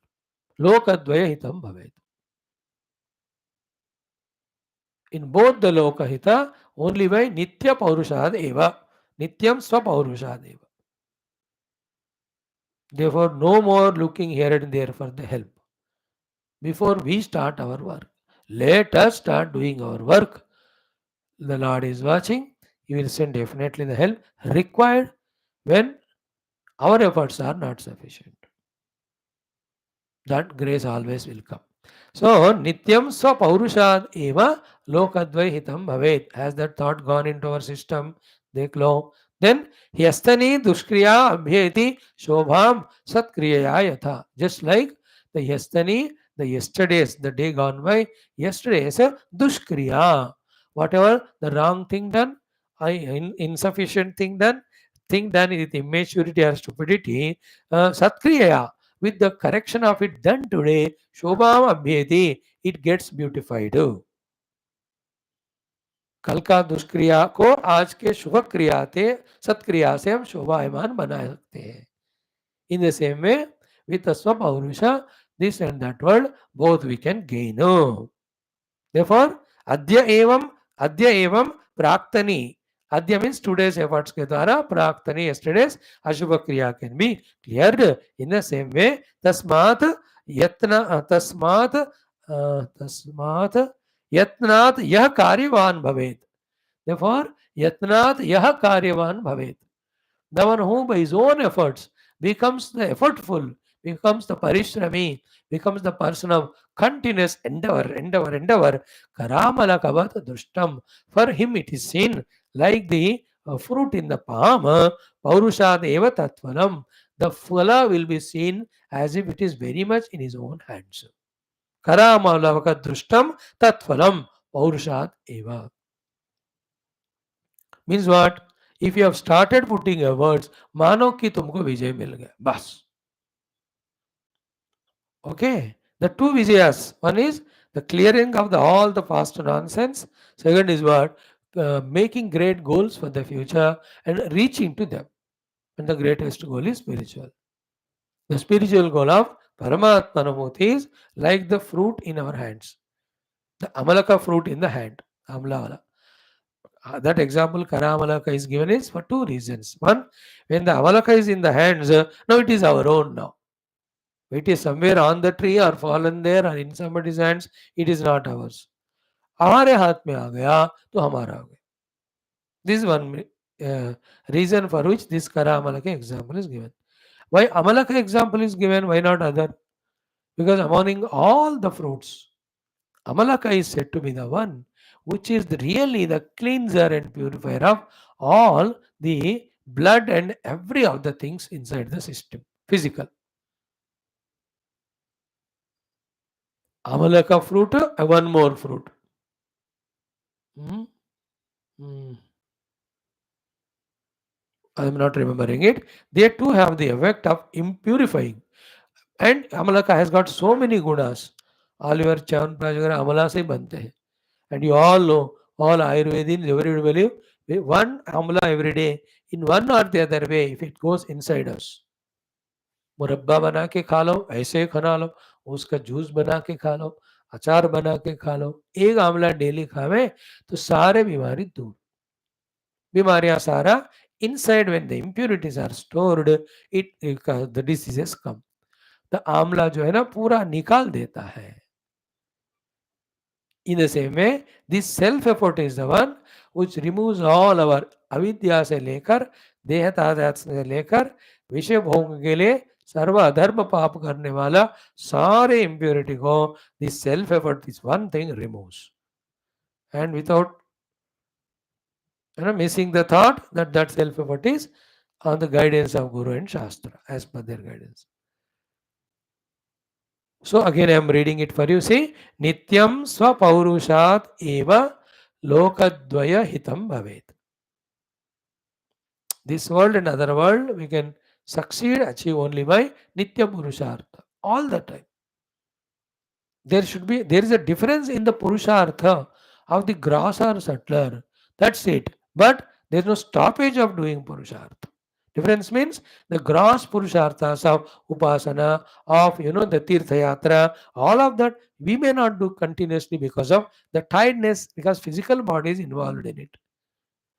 Lokadvaya hitam bhavet. In both the loka hita, only by nitya paurushad eva. Nityam swapaurushad eva. Therefore, no more looking here and there for the help. Before we start our work, let us start doing our work. The Lord is watching. He will send definitely the help required when our efforts are not sufficient. That grace always will come. So, Nityam Swapaurushat Eva Lokadvai Hitam Bhavet. Has that thought gone into our system? Deklo. Then, Hyastani Dushkriya Abhyeti Shobham Satkriya Yatha. Just like the Hyastani, the yesterdays, the day gone by, yesterday is a Dushkriya. Whatever the wrong thing done, insufficient thing done with immaturity or stupidity, Satkriya, with the correction of it done today, Shobham Abhyeti, it gets beautified. कल का दुष्क्रिया को आज के शुभ क्रिया से सत्क्रिया से हम शोभायमान बना सकते हैं. In the same way, with the Swapaurusha, this and that world, both we can gain. Therefore, Adya evam Praktani. Adya means today's efforts ke dwara, Praktani, yesterday's Ashubha Kriya can be cleared. In the same way, Tasmat Yatnat Yah Karyavan Bhavet. Therefore, Yatnat Yah Karyavan Bhavet. The one who by his own efforts becomes the effortful, becomes the parishrami, becomes the person of continuous endeavor. Karamala kavata dushtam. For him it is seen like the fruit in the palm. Paurushad eva tatvanam. The phala will be seen as if it is very much in his own hands. Karamala dushtam tatvalam paurushad eva. Means what? If you have started putting your words, मानो कि तुमको विजय मिल गया बस. Okay, the two vijayas. One is the clearing of all the past nonsense. Second is what? Making great goals for the future and reaching to them. And the greatest goal is spiritual. The spiritual goal of Paramatmanamurti is like the fruit in our hands. The amalaka fruit in the hand. Amla. That example Karamalaka is given is for two reasons. One, when the Amalaka is in the hands, now it is our own now. It is somewhere on the tree or fallen there or in somebody's hands, it is not ours. हमारे हाथ में आ गया तो हमारा हो गया. This is one reason for which this Karamalaka example is given. Why Amalaka example is given? Why not other? Because among all the fruits, Amalaka is said to be the one which is really the cleanser and purifier of all the blood and every other things inside the system. Physical. Amalaka fruit, one more fruit. Hmm? Hmm. I am not remembering it. They too have the effect of impurifying. And Amalaka has got so many gunas. All your Chyawanprash वगैरह amala से बनते हैं. And you all know, all Ayurvedians, everybody believe, one amla every day, in one or the other way, if it goes inside us. मुरब्बा बना के खा लो, ऐसे खा लो, उसका जूस बना के खा लो, अचार बना के खा लो, एक आंवला डेली खावे तो सारे बीमारी दूर. बीमारियां सारा inside when the impurities are stored, the diseases come. The आंवला जो है ना पूरा निकाल देता है. In the same way, this self effort is the one which removes all our अविद्या से लेकर देहतादात से लेकर विषय भोग के लिए सर्व अधर्म पाप करने वाला सारे impurity को this self effort, this one thing removes. And without missing the thought that self effort is on the guidance of Guru and Shastra as per their guidance. So again I am reading it for you. See, Nityam Swapaurushat Eva Lokadvaya Hitam Bhavet. This world and other world we can succeed, achieve only by Nitya Purushartha. All the time. There is a difference in the Purushartha of the gross or subtler. That's it. But there is no stoppage of doing Purushartha. Difference means the gross Purusharthas of Upasana, of the Tirtha Yatra, all of that we may not do continuously because of the tiredness, because physical body is involved in it,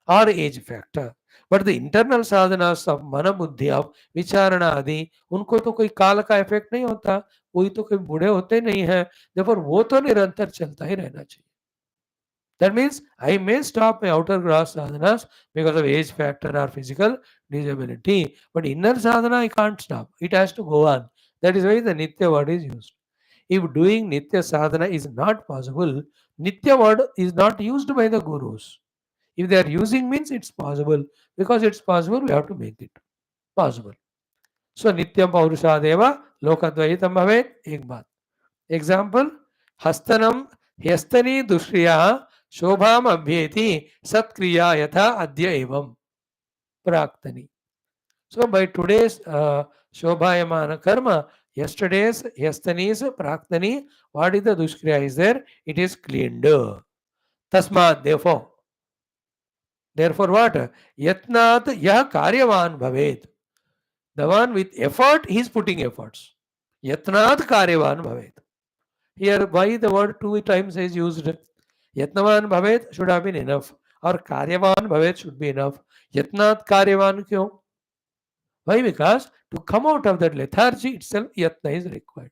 or age factor. But the internal sadhanas of mana buddhi, of विचारणा आदि, उनको तो कोई काल का effect नहीं होता, कोई तो कोई बूढ़े होते नहीं है, therefore वो तो निरंतर चलता ही रहना चाहिए. That means I may stop my outer gross sadhanas because of age factor or physical disability, but inner sadhana I can't stop. It has to go on. That is why the Nitya word is used. If doing Nitya sadhana is not possible, Nitya word is not used by the gurus. If they are using means it's possible. Because it's possible, we have to make it possible. So Nityam Paurusha Lokadvaitam Bhavet, एक बात. Example, Hastanam Hyastani Dushriya Shobham Abhyeti Satkriya Yatha Adya Evam Praktani. So by today's Shobhayamana Karma, yesterday's Hyastani's Praktani, what is the Dushkriya is there? It is cleaned. Tasmat, therefore what? Yatnat yah karyavan bhavet. The one with effort, he is putting efforts. Yatnat karyavan bhavet. Here, why the word two times is used? Yatnavan bhavet should have been enough. Or karyavan bhavet should be enough. Yatnat karyavan kyun? Why? Because to come out of that lethargy itself, yatna is required.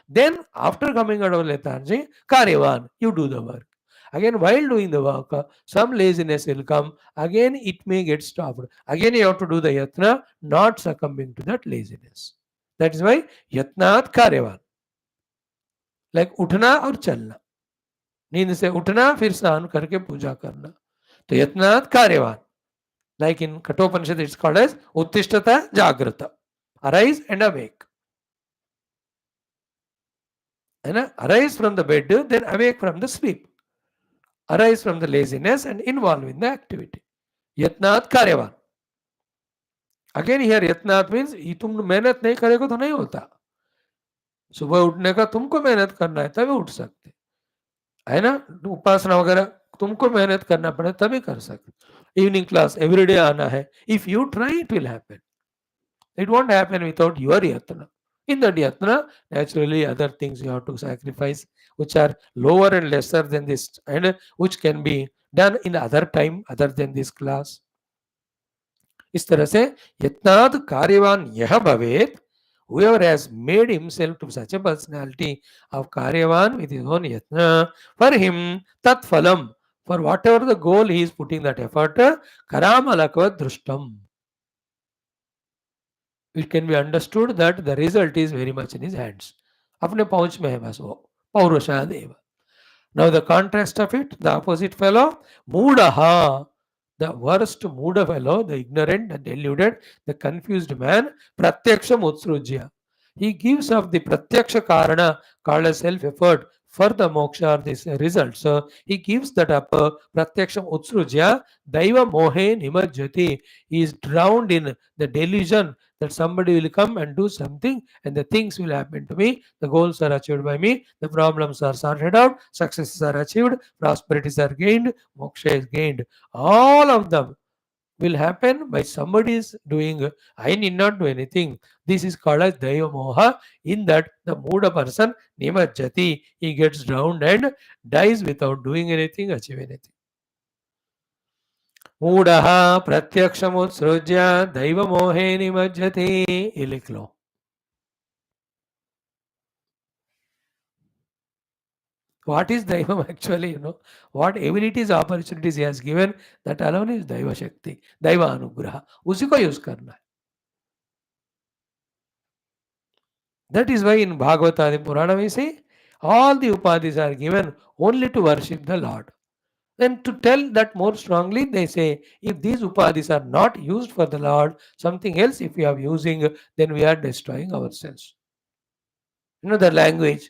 Then, after coming out of lethargy, karyavan, you do the work. Again, while doing the work, some laziness will come. Again, it may get stopped. Again, you have to do the yatna, not succumbing to that laziness. That is why yatnat karyavan. Like उठना और चलना. नींद से उठना फिर स्नान करके पूजा करना. तो यत्नात् कार्यवान. Like in Kathopanishad, it's called as Uttishtata Jagrata. Arise and awake. And arise from the bed, then awake from the sleep. Arise from the laziness and involve in the activity. Yatnat karyavan. Again here yatnat means तुम मेहनत नहीं करेगा तो नहीं होता. सुबह उठने का तुमको मेहनत करना है तभी उठ सकते है ना. उपासना वगैरह तुमको मेहनत करना पड़े तभी कर सकते. इवनिंग क्लास एवरीडे आना है. If you try it will happen. It won't happen without your yatna. In that yatna, naturally other things you have to sacrifice, which are lower and lesser than this, and which can be done in other time other than this class. इस तरह से यत्नाद कार्यवान यह भवेत. Whoever has made himself to such a personality of karyavan with his own yatna, for him tat phalam, for whatever the goal he is putting that effort, karamalakvat drushtam. It can be understood that the result is very much in his hands. अपने पहुंच में है बस वो पौरुषादेव. Now the contrast of it, the opposite fellow, Moodaha, the worst Mooda fellow, the ignorant, the deluded, the confused man, Pratyaksha Utsrujya. He gives up the Pratyaksha Karana called as self-effort for the moksha or this result. So he gives that up, Pratyaksha Utsrujya, Daiva Mohe Nimajjati. He is drowned in the delusion that somebody will come and do something and the things will happen to me, the goals are achieved by me, the problems are sorted out, successes are achieved, prosperities are gained, moksha is gained. All of them will happen by somebody's doing. I need not do anything. This is called as Daiva Moha. In that, the Muda person, Nimajjati, he gets drowned and dies without doing anything, achieve anything. Mudaha Pratyakshamutsurja Daiva Mohe Nimajjati. ये लिख लो. What is Daivam actually? What abilities, opportunities he has given, that alone is Daiva Shakti, Daiva Anugraha. उसी को use करना है. That is why in Bhagavata Purana we say all the upadhis are given only to worship the Lord. Then to tell that more strongly, they say if these upadhis are not used for the Lord, something else if we are using, then we are destroying ourselves. The language.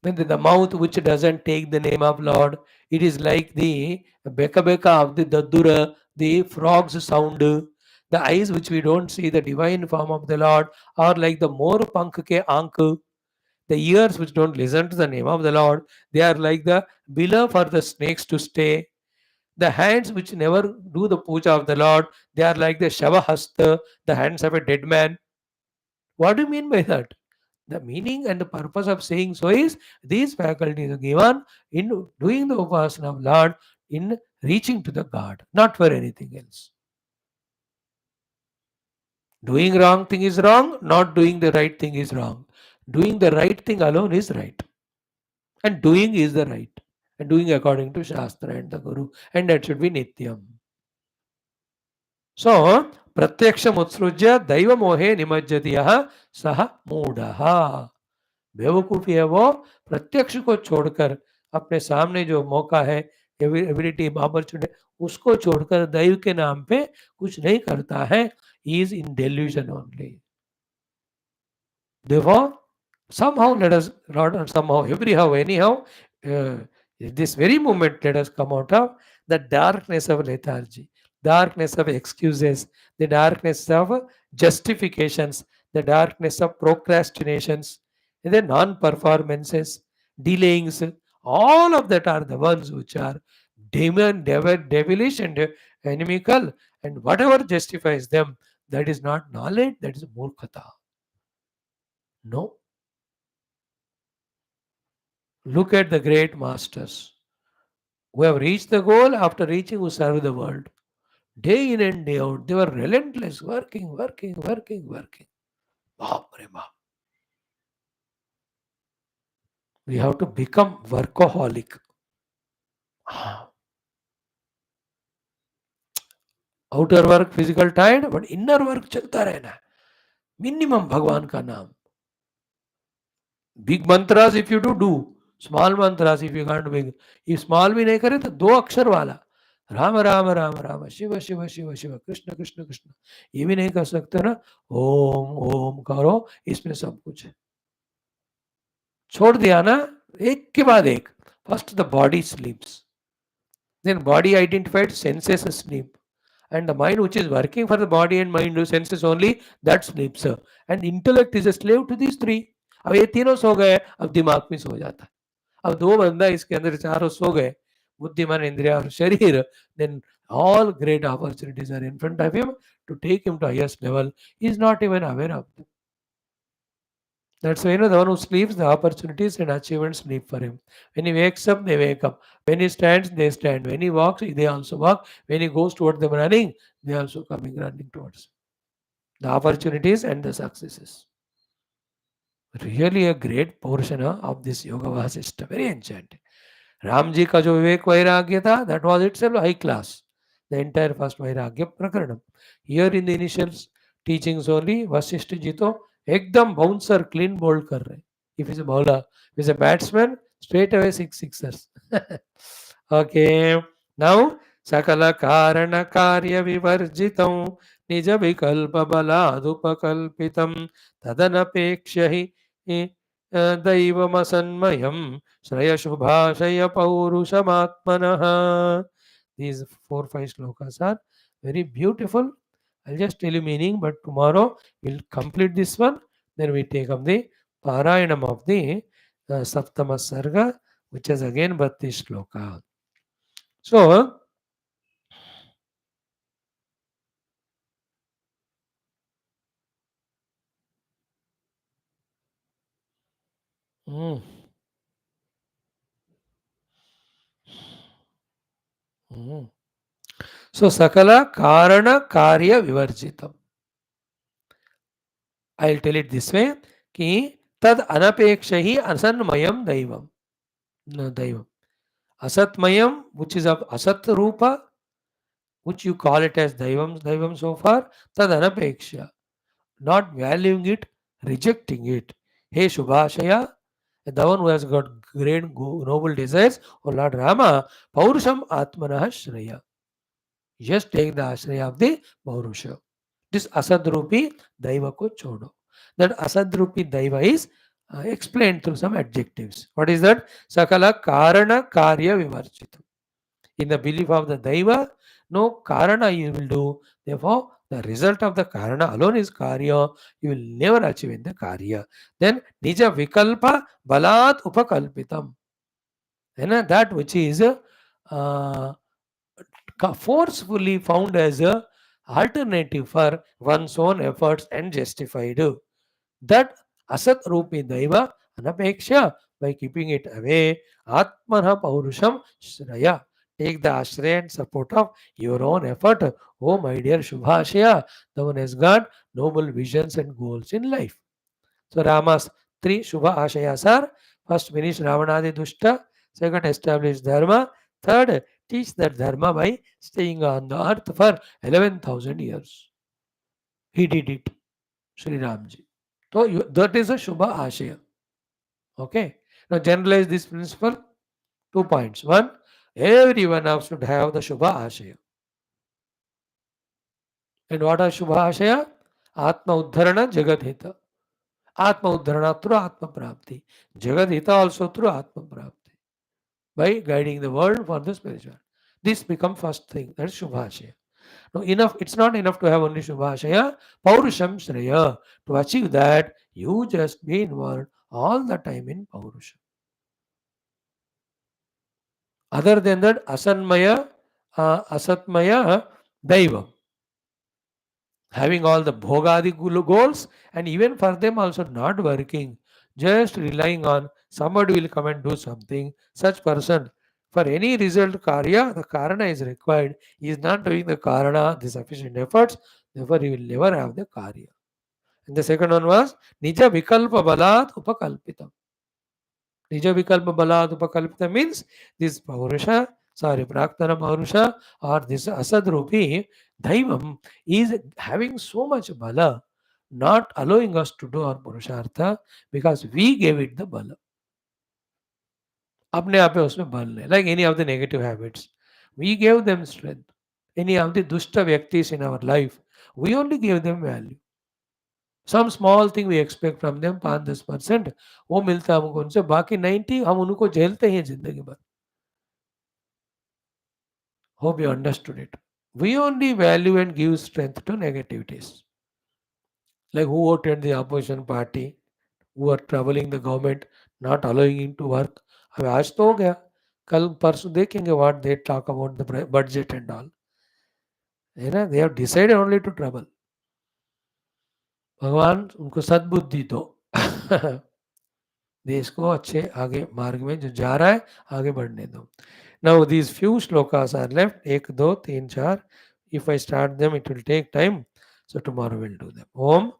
When the mouth which doesn't take the name of Lord, it is like the beka beka of the Dadura, the frog's sound. The eyes which we don't see the divine form of the Lord are like the more pank ke ank. The ears which don't listen to the name of the Lord, they are like the below for the snakes to stay. The hands which never do the puja of the Lord, they are like the Shavahastha, the hands of a dead man. What do you mean by that? The meaning and the purpose of saying so is these faculties are given in doing the upasana of Lord, in reaching to the God, not for anything else. Doing wrong thing is wrong, not doing the right thing is wrong. Doing the right thing alone is right. And doing is the right. And doing according to Shastra and the Guru. And that should be Nityam. So, Pratyaksham Utsrujya Daiva Mohe Nimajjatiyaha Saha Moodaha. बेवकूफ़ी है वो प्रत्यक्ष को छोड़कर अपने सामने जो मौका है, एबिलिटी, अपॉर्चुनिटी, उसको छोड़कर दैव के नाम पे कुछ नहीं करता है. He is in delusion only. Therefore, somehow let us, not somehow, everyhow, anyhow, this very moment let us come out of the darkness of lethargy, darkness of excuses, the darkness of justifications, the darkness of procrastinations, the non-performances, delayings. All of that are the ones which are devilish and inimical, and whatever justifies them, that is not knowledge, that is murkhata. No. Look at the great masters who have reached the goal, after reaching who serve the world. Day in and day out, they were relentless, working. Baap re baap. We have to become workaholic. Outer work, physical tired, but inner work चलता रहना है. Minimum भगवान का नाम. Big mantras if you do. Small mantras if you can't big. If small भी नहीं करे तो 2 अक्षर वाला राम राम राम राम शिव शिव शिव शिव कृष्ण कृष्ण कृष्ण, ये भी नहीं कर सकते ना. ओम ओम करो, इसमें सब कुछ है. छोड़ दिया ना, एक के बाद एक. First the body स्लीप्स, then body identified, senses sleep, and the mind which is working for the body and mind senses only, that sleeps. And intellect is a slave to these 3. अब ये तीनों सो गए, अब दिमाग भी सो जाता है. अब 2 बंदा इसके अंदर, चारों सो गए, बुद्धिमान, इंद्रिया और शरीर. Then all great opportunities are in front of him to take him to highest level. He is not even aware of them. That's why the one who sleeps, the opportunities and achievements sleep for him. When he wakes up, they wake up. When he stands, they stand. When he walks, they also walk. When he goes towards them running, they also coming running towards the opportunities and the successes. Really a great portion of this Yoga Vaashishtha, very enchanting. Ram ji का जो विवेक वैराग्य था, that was itself high class. The entire first वैराग्य प्रकरणम. Here in the initial teachings only, Vashishtha ji तो एकदम bouncer clean bowled कर रहे. If he's a bowler, if he's a batsman, straight away six sixers. Okay. Now, Sakala Karana Karya Vivarjitam Nija Vikalpa Baladupakalpitam Tadanapekshahi Daivamasannmayam Shraya Shubhashaya Paurushamatmanaha. These 4 5 slokas are very beautiful. I'll just tell you meaning, but tomorrow we'll complete this one. Then we take up the Parayanam of the Saptama Sarga, which is again Bhatti Shloka. So, mm, mm. So Sakala Karana Karya Vivarjitam. I'll tell it this way कि तद अनपेक्ष ही असन्मयम Deivam no, Deivam asatmayam, which is of asat rupa, which you call it as daivam so far, tad anapeksha, not valuing it, rejecting it. Hey Shubhashaya, the one who has got great noble desires, O Lord Rama, Paurusham Atmanah Shraya. Just take the Ashraya of the Paurusha. This Asadrupi Daiva ko chodo. That Asadrupi Daiva is explained through some adjectives. What is that? Sakala Karana Karya Vivarchita. In the belief of the Daiva, no Karana you will do. Therefore, the result of the Karana alone is Karya. You will never achieve in the Karya. Then Nija Vikalpa Balat Upakalpitam. And that which is forcefully found as a alternative for one's own efforts and justified. That asat rupi daiva anapeksha, by keeping it away, atmana paurusham shraya. Take the ashraya and support of your own effort. Oh my dear Shubhashaya, the one has got noble visions and goals in life. So Rama's three Shubha Ashayas are: first, finish Ravanadi Dushta; second, establish Dharma; third, teach that Dharma by staying on the earth for 11,000 years. He did it, Sri Ramji. So that is a Shubha Ashaya. Okay. Now generalize this principle. 2 points. One, everyone else should have the Shubha Ashaya. And what are Shubha Ashaya? Atma Uddharana Jagat Hita. Atma Uddharana through Atma Prapti. Jagat Hita also through Atma Prapti. By guiding the world for the spiritual. This becomes first thing. That is Shubhashaya. Now enough, it's not enough to have only Shubhashaya. Paurusham Shraya. To achieve that, you just be involved all the time in Paurusha. Other than that, Asatmaya, Daivam. Having all the Bhogadi goals, and even for them also not working, just relying on somebody will come and do something. Such person, for any result Karya, the Karana is required. He is not doing the Karana, the sufficient efforts, therefore he will never have the Karya. And the second one was Nija Vikalpa Balat Upakalpitam. Nija Vikalpa Balat Upakalpita means this Paurusha, Praktana Paurusha, or this Asadrupi Daivam is having so much bala, not allowing us to do our Purushartha because we gave it the bala. अपने आप में उसमें बल नहीं, like any of the negative habits. We gave them strength. Any of the dushta vyaktis in our life, we only gave them value. Some small thing we expect from them 5-10% वो मिलता है हमको उनसे, बाकी 90 हम उनको झेलते ही हैं जिंदगी भर. Hope you understood it. We only value and give strength to negativities. Like who voted the opposition party, who are troubling the government, not allowing him to work. अब आज तो हो गया, कल परसों देखेंगे what they talk about the budget and all. है ना, they have decided only to trouble. भगवान उनको सद्बुद्धि दो. देश को अच्छे आगे मार्ग में जो जा रहा है आगे बढ़ने दो. Now these few shlokas are left. 1, 2, 3, 4. If I start them, it will take time. So tomorrow we'll do them. Om.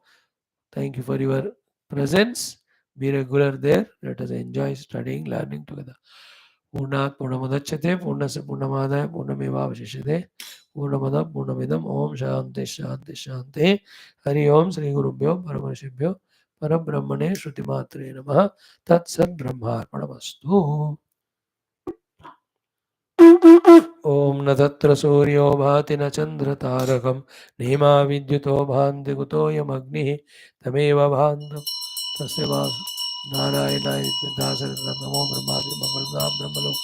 Thank you for your presence. Be regular there. Let us enjoy studying, learning together. Purnat Purnamudachyate Purnasya Purnamadaya Purnamevavashishyate Purnamada Purnamidam Om Shanti Shanti Shanti. Hari Om Shri Gurubhyo Paramarshibhyo परब्रह्मणे श्रुतिमात्रे नमः। तत्सत् ब्रह्मार्पणमस्तु। ॐ न तत्र सूर्यो भाति न चन्द्रतारकं नेमा विद्युतो भान्ति कुतोऽयमग्निः तमेव भान्तु तस्य वासु नारायणाय विद्युदासरथं नमो ब्रह्मादि मंगलदाम ब्रह्मलोक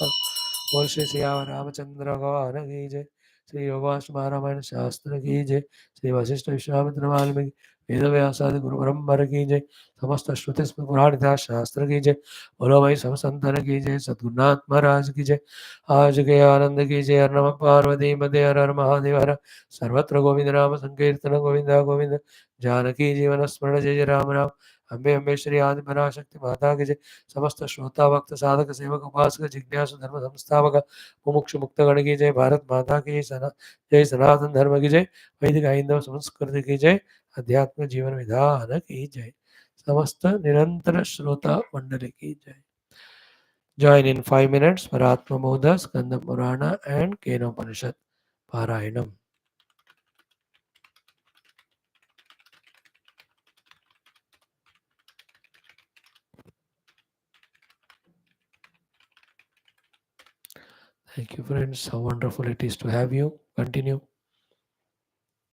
बोल श्री सिया रामचंद्र भगवान की जय। श्री योगाश्रम रामायण शास्त्र की जय। श्री वशिष्ठ विश्वामित्र वाल्मीकि वेद व्यास आदि गुरु परम्परा की जय। समस्त श्रुति पुराण इतिहास शास्त्र की जय। बोलो भाई सब संतन की जय। सद्गुरुनाथ महाराज की जय। आज के आनंद की जय। हर नमः पार्वती पदे हर हर महादेव हर। सर्वत्र गोविंद नाम संकीर्तन गोविंद गोविंद। जानकी जीवन स्मरण जय जय राम राम। अम्बे अम्बे श्री आदि पराशक्ति माता की जय। समस्त श्रोता भक्त साधक सेवक उपासक जिज्ञासु धर्म संस्थापक मुमुक्षु मुक्त गण की जय। भारत माता की जय। सनातन धर्म की जय। वैदिक हिंदू संस्कृति की जय। अध्यात्म जीवन विधान की जय। समस्त निरंतर श्रोता मंडली की जय. Join in 5 minutes for Atma Moda, Skanda Purana and Kenopanishad Parayanam. Thank you, friends. How wonderful it is to have you. Continue.